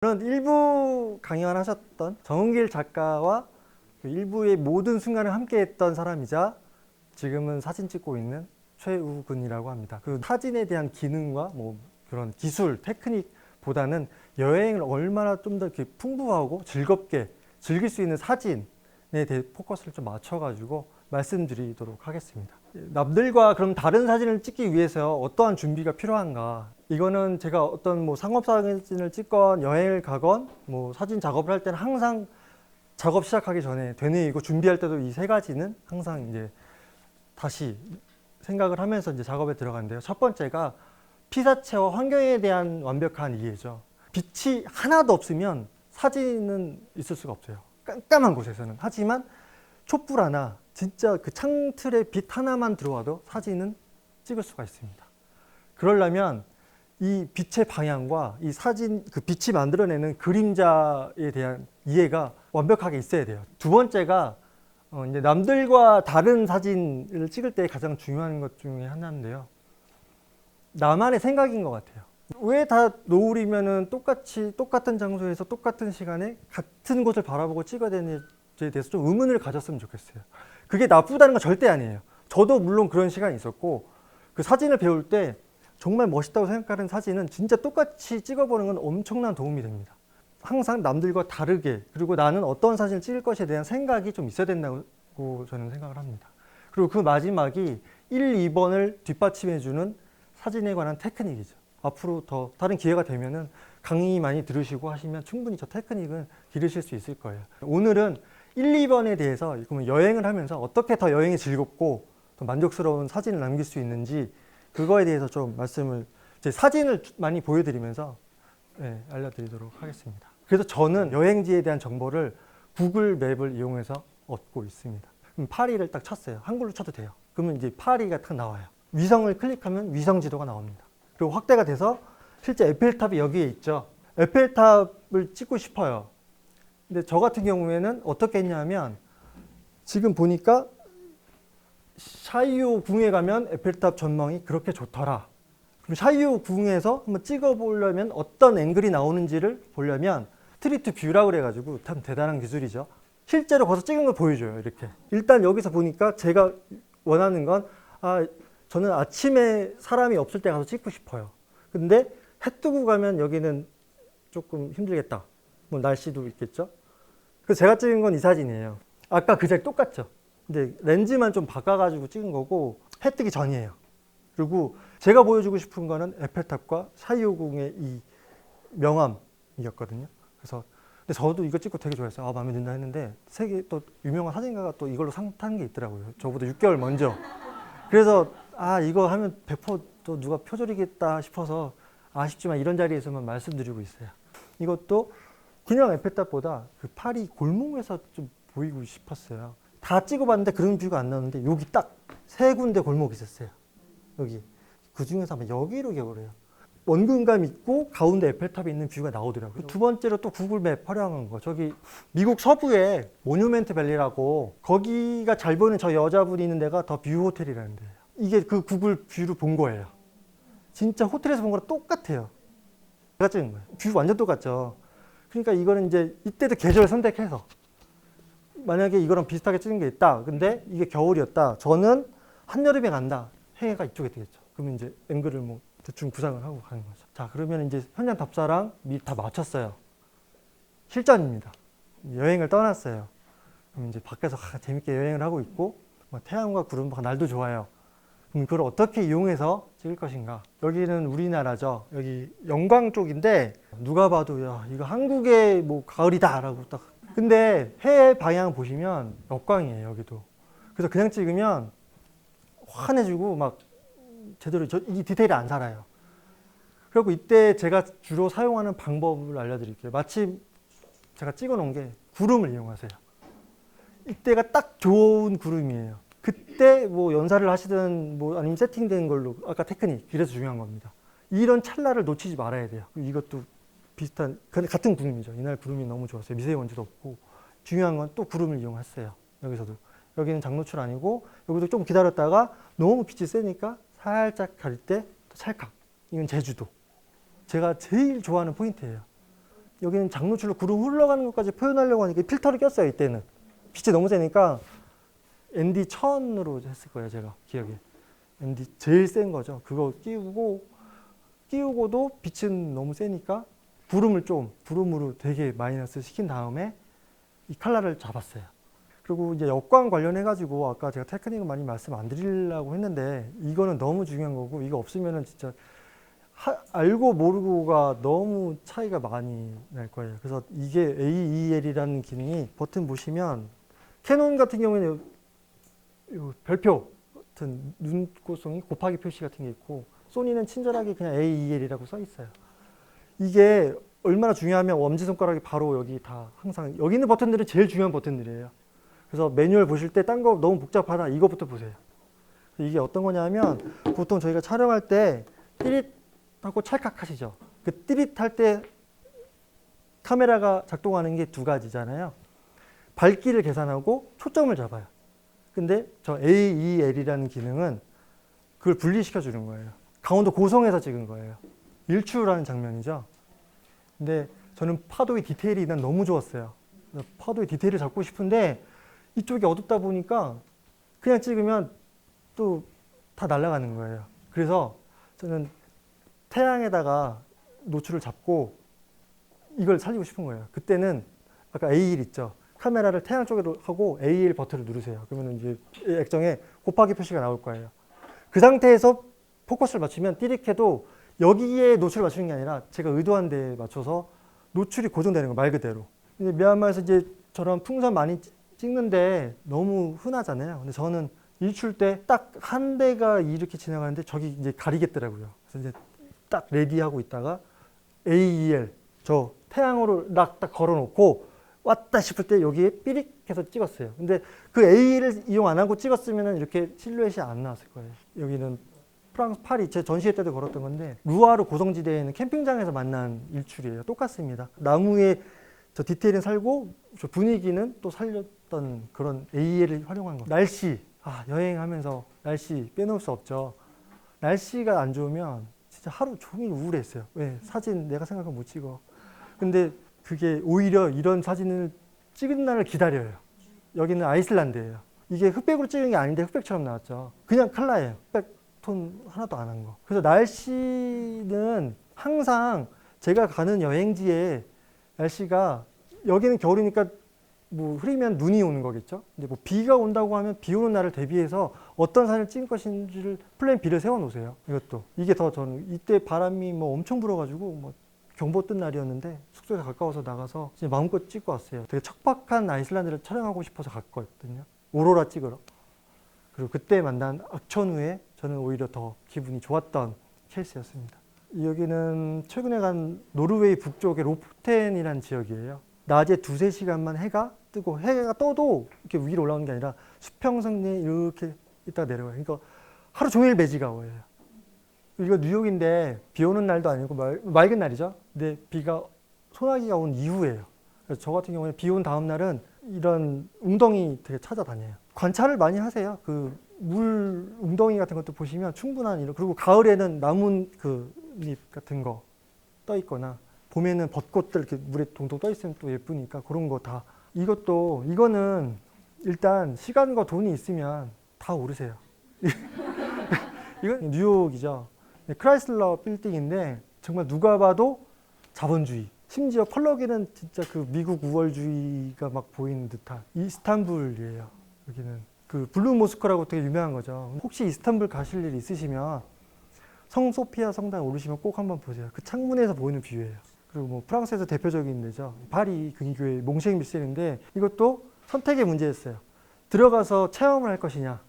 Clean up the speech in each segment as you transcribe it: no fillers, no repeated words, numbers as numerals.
저는 일부 강연 하셨던 정은길 작가와 그 일부의 모든 순간을 함께했던 사람이자 지금은 사진 찍고 있는 최우근이라고 합니다. 그 사진에 대한 기능과 뭐 그런 기술, 테크닉보다는 여행을 얼마나 좀 더 이렇게 풍부하고 즐겁게 즐길 수 있는 사진에 대해 포커스를 좀 맞춰가지고 말씀드리도록 하겠습니다. 남들과 그럼 다른 사진을 찍기 위해서 어떠한 준비가 필요한가? 이거는 제가 어떤 뭐 상업 사진을 찍건 여행을 가건 뭐 사진 작업을 할 때는 항상 작업 시작하기 전에 되뇌이고 준비할 때도 이 세 가지는 항상 이제 다시 생각을 하면서 이제 작업에 들어가는데요. 첫 번째가 피사체와 환경에 대한 완벽한 이해죠. 빛이 하나도 없으면 사진은 있을 수가 없어요. 깜깜한 곳에서는. 하지만 촛불 하나, 진짜 그 창틀에 빛 하나만 들어와도 사진은 찍을 수가 있습니다. 그러려면 이 빛의 방향과 이 사진, 그 빛이 만들어내는 그림자에 대한 이해가 완벽하게 있어야 돼요. 두 번째가 이제 남들과 다른 사진을 찍을 때 가장 중요한 것 중에 하나인데요. 나만의 생각인 것 같아요. 왜 다 노을이면은 똑같은 장소에서 똑같은 시간에 같은 곳을 바라보고 찍어야 되는지에 대해서 좀 의문을 가졌으면 좋겠어요. 그게 나쁘다는 건 절대 아니에요. 저도 물론 그런 시간이 있었고, 그 사진을 배울 때 정말 멋있다고 생각하는 사진은 진짜 똑같이 찍어보는 건 엄청난 도움이 됩니다. 항상 남들과 다르게, 그리고 나는 어떤 사진을 찍을 것에 대한 생각이 좀 있어야 된다고 저는 생각을 합니다. 그리고 그 마지막이 1, 2번을 뒷받침해주는 사진에 관한 테크닉이죠. 앞으로 더 다른 기회가 되면은 강의 많이 들으시고 하시면 충분히 저 테크닉은 기르실 수 있을 거예요. 오늘은 1, 2번에 대해서 여행을 하면서 어떻게 더 여행이 즐겁고 더 만족스러운 사진을 남길 수 있는지 그거에 대해서 좀 말씀을, 제 사진을 많이 보여드리면서 알려드리도록 하겠습니다. 그래서 저는 여행지에 대한 정보를 구글 맵을 이용해서 얻고 있습니다. 그럼 파리를 딱 쳤어요. 한글로 쳐도 돼요. 그러면 이제 파리가 딱 나와요. 위성을 클릭하면 위성 지도가 나옵니다. 그리고 확대가 돼서 실제 에펠탑이 여기에 있죠. 에펠탑을 찍고 싶어요. 근데 저 같은 경우에는 어떻게 했냐면 지금 보니까 샤이오 궁에 가면 에펠탑 전망이 그렇게 좋더라. 그럼 샤이오 궁에서 한번 찍어보려면 어떤 앵글이 나오는지를 보려면 스트리트 뷰라고 그래가지고 참 대단한 기술이죠. 실제로 거기서 찍은 걸 보여줘요. 이렇게. 일단 여기서 보니까 제가 원하는 건 저는 아침에 사람이 없을 때 가서 찍고 싶어요. 근데 해 뜨고 가면 여기는 조금 힘들겠다. 뭐 날씨도 있겠죠. 그래서 제가 찍은 건 이 사진이에요. 아까 그 자리 똑같죠. 근데 렌즈만 좀 바꿔가지고 찍은 거고 해 뜨기 전이에요. 그리고 제가 보여주고 싶은 거는 에펠탑과 샤이오궁의 이 명암이었거든요. 그래서 근데 저도 이거 찍고 되게 좋아했어요. 마음에 든다 했는데 세계 또 유명한 사진가가 또 이걸로 상 탄 게 있더라고요. 저보다 6개월 먼저. 그래서 이거 하면 100% 또 누가 표절이겠다 싶어서 아쉽지만 이런 자리에서만 말씀드리고 있어요. 이것도 그냥 에펠탑보다 그 파리 골목에서 좀 보이고 싶었어요. 다 찍어봤는데 그런 뷰가 안 나오는데 여기 딱 세 군데 골목이 있었어요. 여기. 그 중에서 아마 여기로 기억을 해요. 원근감 있고 가운데 에펠탑이 있는 뷰가 나오더라고요. 두 번째로 또 구글맵 활용한 거. 저기 미국 서부에 모뉴멘트 밸리라고 거기가 잘 보이는 저 여자분이 있는 데가 더 뷰 호텔이라는 데예요. 이게 그 구글 뷰를 본 거예요. 진짜 호텔에서 본 거랑 똑같아요. 제가 찍은 거예요. 뷰 완전 똑같죠. 그러니까 이거는 이제 이때도 계절 선택해서 만약에 이거랑 비슷하게 찍은 게 있다. 근데 이게 겨울이었다. 저는 한여름에 간다. 해가 이쪽에 되겠죠. 그러면 이제 앵글을 뭐 대충 구상을 하고 가는 거죠. 자, 그러면 이제 현장 답사랑 미 다 마쳤어요. 실전입니다. 여행을 떠났어요. 그럼 이제 밖에서 재밌게 여행을 하고 있고 태양과 구름, 날도 좋아요. 그럼 그걸 어떻게 이용해서 찍을 것인가? 여기는 우리나라죠. 여기 영광 쪽인데 누가 봐도 야, 이거 한국의 뭐 가을이다라고 딱. 근데 해 방향 보시면 역광이에요. 여기도. 그래서 그냥 찍으면 환해지고 막 제대로 이 디테일이 안 살아요. 그리고 이때 제가 주로 사용하는 방법을 알려드릴게요. 마침 제가 찍어 놓은 게 구름을 이용하세요. 이때가 딱 좋은 구름이에요. 그때 뭐 연사를 하시든 뭐 아니면 세팅된 걸로 아까 테크닉 그래서 중요한 겁니다. 이런 찰나를 놓치지 말아야 돼요. 이것도 비슷한 같은 구름이죠. 이날 구름이 너무 좋았어요. 미세먼지도 없고 중요한 건 또 구름을 이용했어요. 여기서도 여기는 장노출 아니고 여기도 좀 기다렸다가 너무 빛이 세니까 살짝 가릴 때 찰칵. 이건 제주도. 제가 제일 좋아하는 포인트예요. 여기는 장노출로 구름 흘러가는 것까지 표현하려고 하니까 필터를 꼈어요. 이때는 빛이 너무 세니까 ND 1000으로 했을 거예요. 제가 기억에 ND 제일 센 거죠. 그거 끼우고도 빛은 너무 세니까 구름으로 되게 마이너스 시킨 다음에 이 칼라를 잡았어요. 그리고 이제 역광 관련해 가지고 아까 제가 테크닉을 많이 말씀 안 드리려고 했는데 이거는 너무 중요한 거고, 이거 없으면은 진짜 알고 모르고가 너무 차이가 많이 날 거예요. 그래서 이게 AEL이라는 기능이 버튼 보시면 캐논 같은 경우에는 요 별표 같은 눈꽃송이 곱하기 표시 같은 게 있고, 소니는 친절하게 그냥 AEL이라고 써 있어요. 이게 얼마나 중요하면 엄지손가락이 바로 여기 다 항상 여기 있는 버튼들은 제일 중요한 버튼들이에요. 그래서 매뉴얼 보실 때 딴 거 너무 복잡하다 이거부터 보세요. 이게 어떤 거냐면 보통 저희가 촬영할 때 띠릿하고 찰칵 하시죠. 그 띠릿할 때 카메라가 작동하는 게 두 가지잖아요. 밝기를 계산하고 초점을 잡아요. 근데 저 AEL이라는 기능은 그걸 분리시켜 주는 거예요. 강원도 고성에서 찍은 거예요. 일출하는 장면이죠. 근데 저는 파도의 디테일이 난 너무 좋았어요. 파도의 디테일을 잡고 싶은데 이쪽이 어둡다 보니까 그냥 찍으면 또 다 날아가는 거예요. 그래서 저는 태양에다가 노출을 잡고 이걸 살리고 싶은 거예요. 그때는 아까 AEL 있죠. 카메라를 태양 쪽으로 하고 AEL 버튼을 누르세요. 그러면 이제 액정에 곱하기 표시가 나올 거예요. 그 상태에서 포커스를 맞추면 띠릭해도 여기에 노출을 맞추는 게 아니라 제가 의도한 데에 맞춰서 노출이 고정되는 거예요. 말 그대로. 근데 미얀마에서 이제 저런 풍선 많이 찍는데 너무 흔하잖아요. 근데 저는 일출 때 딱 한 대가 이렇게 지나가는데 저기 이제 가리겠더라고요. 그래서 이제 딱 레디하고 있다가 AEL 저 태양으로 딱 걸어놓고 왔다 싶을 때 여기에 삐릭 해서 찍었어요. 근데 그 AE를 이용 안 하고 찍었으면 이렇게 실루엣이 안 나왔을 거예요. 여기는 프랑스 파리 제 전시회 때도 걸었던 건데 루아르 고성지대에 있는 캠핑장에서 만난 일출이에요. 똑같습니다. 나무에 저 디테일은 살고 저 분위기는 또 살렸던 그런 AE를 활용한 거. 날씨, 여행하면서 날씨 빼놓을 수 없죠. 날씨가 안 좋으면 진짜 하루 종일 우울했어요. 왜? 사진 내가 생각하면 못 찍어. 근데 그게 오히려 이런 사진을 찍은 날을 기다려요. 여기는 아이슬란드예요. 이게 흑백으로 찍은 게 아닌데 흑백처럼 나왔죠. 그냥 컬러예요. 흑백 톤 하나도 안 한 거. 그래서 날씨는 항상 제가 가는 여행지에 날씨가 여기는 겨울이니까 뭐 흐리면 눈이 오는 거겠죠. 근데 뭐 비가 온다고 하면 비 오는 날을 대비해서 어떤 사진을 찍을 것인지를 플랜 B를 세워 놓으세요. 이것도 이게 더 저는 이때 바람이 뭐 엄청 불어가지고 뭐 경보 뜬 날이었는데 숙소에 가까워서 나가서 이제 마음껏 찍고 왔어요. 되게 척박한 아이슬란드를 촬영하고 싶어서 갔거든요. 오로라 찍으러. 그리고 그때 만난 악천후에 저는 오히려 더 기분이 좋았던 케이스였습니다. 여기는 최근에 간 노르웨이 북쪽의 로프텐이라는 지역이에요. 낮에 2~3시간만 해가 뜨고 해가 떠도 이렇게 위로 올라오는 게 아니라 수평선 내에 이렇게 있다가 내려가요. 그러니까 하루 종일 매지가워요. 이거 뉴욕인데 비 오는 날도 아니고 맑은 날이죠. 근데 비가 소나기가 온 이후예요. 그래서 저 같은 경우에 비 온 다음 날은 이런 웅덩이 되게 찾아다녀요. 관찰을 많이 하세요. 그 물 웅덩이 같은 것도 보시면 충분한 이런. 그리고 가을에는 나뭇 그 잎 같은 거 떠 있거나 봄에는 벚꽃들 이렇게 물에 동동 떠 있으면 또 예쁘니까 그런 거 다. 이거는 일단 시간과 돈이 있으면 다 오르세요. 이건 뉴욕이죠. 크라이슬러 빌딩인데 정말 누가 봐도 자본주의. 심지어 펄럭이는 진짜 그 미국 우월주의가 막 보이는 듯한 이스탄불이에요. 여기는 그 블루 모스크라고 되게 유명한 거죠. 혹시 이스탄불 가실 일 있으시면 성소피아 성당 오르시면 꼭 한번 보세요. 그 창문에서 보이는 뷰예요. 그리고 뭐 프랑스에서 대표적인 데죠. 파리 근교의 몽셴미셀인데 이것도 선택의 문제였어요. 들어가서 체험을 할 것이냐,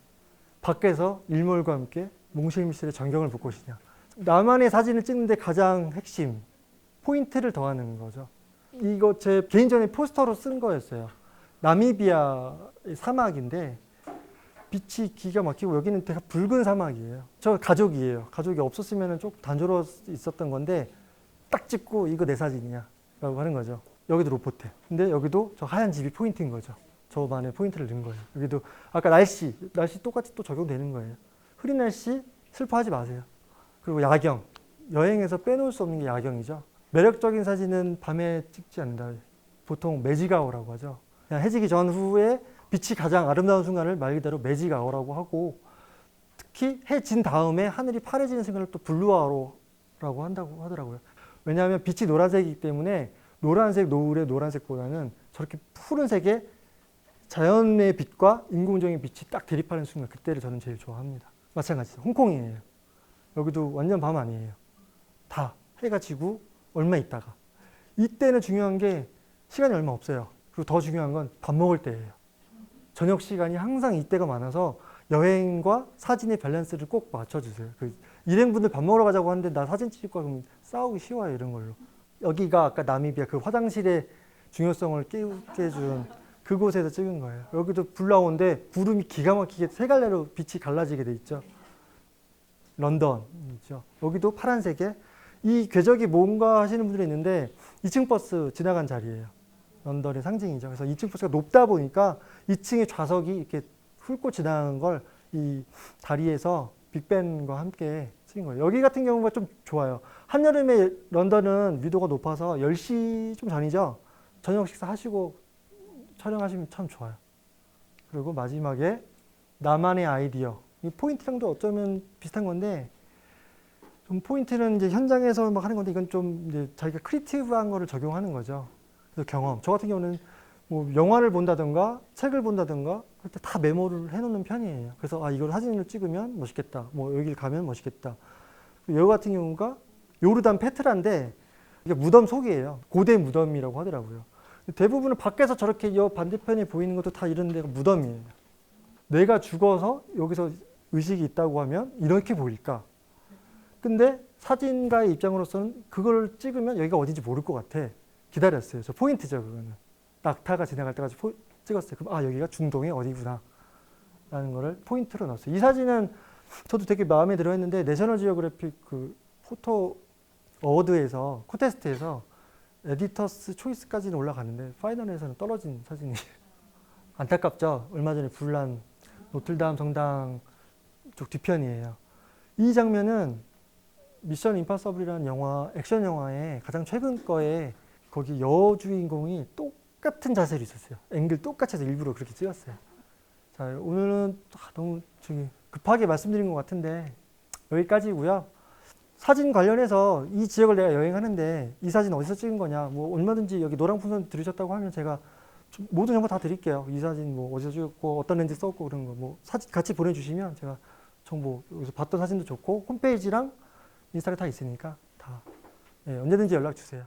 밖에서 일몰과 함께 몽셴미셀의 전경을 볼 것이냐. 나만의 사진을 찍는데 가장 핵심 포인트를 더하는 거죠. 이거 제 개인전에 포스터로 쓴 거였어요. 나미비아의 사막인데 빛이 기가 막히고 여기는 되게 붉은 사막이에요. 저 가족이에요. 가족이 없었으면 좀 단조로울 수 있었던 건데 딱 찍고 이거 내 사진이야 라고 하는 거죠. 여기도 로포테. 근데 여기도 저 하얀 집이 포인트인 거죠. 저만의 포인트를 넣은 거예요. 여기도 아까 날씨 똑같이 또 적용되는 거예요. 흐린 날씨 슬퍼하지 마세요. 그리고 야경. 여행에서 빼놓을 수 없는 게 야경이죠. 매력적인 사진은 밤에 찍지 않는다. 보통 매직아워라고 하죠. 그냥 해지기 전후에 빛이 가장 아름다운 순간을 말 그대로 매직아워라고 하고, 특히 해 진 다음에 하늘이 파래지는 순간을 또 블루아워라고 한다고 하더라고요. 왜냐하면 빛이 노란색이기 때문에 노란색 노을의 노란색보다는 저렇게 푸른색의 자연의 빛과 인공적인 빛이 딱 대립하는 순간, 그때를 저는 제일 좋아합니다. 마찬가지죠. 홍콩이에요. 여기도 완전 밤 아니에요. 다 해가 지고 얼마 있다가. 이때는 중요한 게 시간이 얼마 없어요. 그리고 더 중요한 건 밥 먹을 때예요. 저녁 시간이 항상 이때가 많아서 여행과 사진의 밸런스를 꼭 맞춰주세요. 그 일행분들 밥 먹으러 가자고 하는데 나 사진 찍을 거야 그러면 싸우기 쉬워요. 이런 걸로. 여기가 아까 나미비아 그 화장실의 중요성을 깨우게 해준 그곳에서 찍은 거예요. 여기도 불나오는데 구름이 기가 막히게 세 갈래로 빛이 갈라지게 돼 있죠. 런던 있죠. 여기도 파란색에 이 궤적이 뭔가 하시는 분들이 있는데 2층 버스 지나간 자리예요. 런던의 상징이죠. 그래서 2층 버스가 높다 보니까 2층의 좌석이 이렇게 훑고 지나가는 걸 이 다리에서 빅벤과 함께 찍은 거예요. 여기 같은 경우가 좀 좋아요. 한여름에 런던은 위도가 높아서 10시 좀 전이죠. 저녁 식사 하시고 촬영하시면 참 좋아요. 그리고 마지막에 나만의 아이디어. 이 포인트랑도 어쩌면 비슷한 건데, 좀 포인트는 이제 현장에서 막 하는 건데, 이건 좀 이제 자기가 크리에이티브한 거를 적용하는 거죠. 그래서 경험. 저 같은 경우는 뭐 영화를 본다든가 책을 본다든가 그럴 때 다 메모를 해놓는 편이에요. 그래서 아 이걸 사진으로 찍으면 멋있겠다. 뭐 여기를 가면 멋있겠다. 여기 같은 경우가 요르단 페트라인데 이게 무덤 속이에요. 고대 무덤이라고 하더라고요. 대부분은 밖에서 저렇게 여 반대편에 보이는 것도 다 이런 데가 무덤이에요. 내가 죽어서 여기서 의식이 있다고 하면 이렇게 보일까? 근데 사진가의 입장으로서는 그걸 찍으면 여기가 어딘지 모를 것 같아. 기다렸어요. 저 포인트죠, 그거는. 낙타가 지나갈 때까지 찍었어요. 그럼 아 여기가 중동의 어디구나 라는 거를 포인트로 넣었어요. 이 사진은 저도 되게 마음에 들어 했는데 내셔널 지오그래픽 그 포토 어워드에서 콘테스트에서 에디터스 초이스까지는 올라갔는데 파이널에서는 떨어진 사진이 안타깝죠. 얼마 전에 불난 노틀담 성당 쪽 뒤편이에요. 이 장면은 미션 임파서블이라는 영화, 액션 영화의 가장 최근 거에 거기 여주인공이 똑같은 자세로 있었어요. 앵글 똑같이 해서 일부러 그렇게 찍었어요. 자, 오늘은 너무 급하게 말씀드린 것 같은데 여기까지고요. 사진 관련해서 이 지역을 내가 여행하는데 이 사진 어디서 찍은 거냐, 뭐 얼마든지 여기 노랑풍선 들으셨다고 하면 제가 모든 정보 다 드릴게요. 이 사진 뭐 어디서 찍었고 어떤 렌즈 썼고 그런 거 뭐 사진 같이 보내주시면 제가 정보 여기서 봤던 사진도 좋고 홈페이지랑 인스타에 다 있으니까 다 언제든지 연락 주세요.